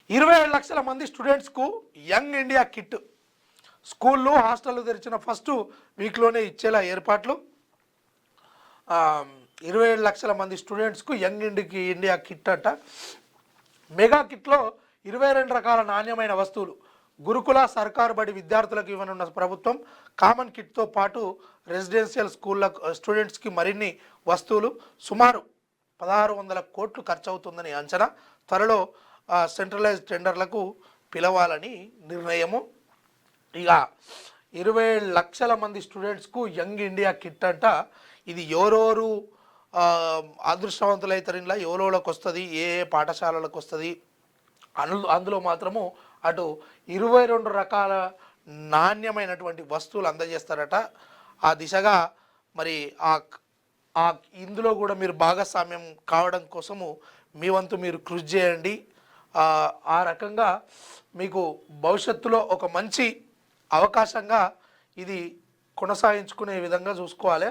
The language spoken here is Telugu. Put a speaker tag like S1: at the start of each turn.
S1: 27 లక్షల మంది స్టూడెంట్స్కు యంగ్ ఇండియా కిట్ స్కూళ్ళు హాస్టళ్ళు తెరిచిన ఫస్ట్ వీక్లోనే ఇచ్చేలా ఏర్పాట్లు. 27 లక్షల మంది స్టూడెంట్స్కు యంగ్ ఇండియా కిట్ అట. మెగా కిట్లో 22 రకాల నాణ్యమైన వస్తువులు గురుకుల సర్కారు బడి విద్యార్థులకు ఇవ్వనున్న ప్రభుత్వం. కామన్ కిట్తో పాటు రెసిడెన్షియల్ స్కూళ్ళ స్టూడెంట్స్కి మరిన్ని వస్తువులు. సుమారు 1600 కోట్లు ఖర్చు అవుతుందని అంచనా. త్వరలో సెంట్రలైజ్ టెండర్లకు పిలవాలని నిర్ణయము. ఇక 27 లక్షల మంది స్టూడెంట్స్కు యంగ్ ఇండియా కిట్ అంట. ఇది ఎవరెవరు అదృష్టవంతులైతారు, ఇలా ఎవరెవరికి వస్తుంది, ఏ ఏ పాఠశాలలకు వస్తుంది అందులో మాత్రము అటు 22 రకాల నాణ్యమైనటువంటి వస్తువులు అందజేస్తారట. ఆ దిశగా మరి ఆ ఇందులో కూడా మీరు భాగస్వామ్యం కావడం కోసము మీ వంతు మీరు కృషి చేయండి. ఆ రకంగా మీకు భవిష్యత్తులో ఒక మంచి అవకాశంగా ఇది కొనసాగించుకునే విధంగా చూసుకోవాలి.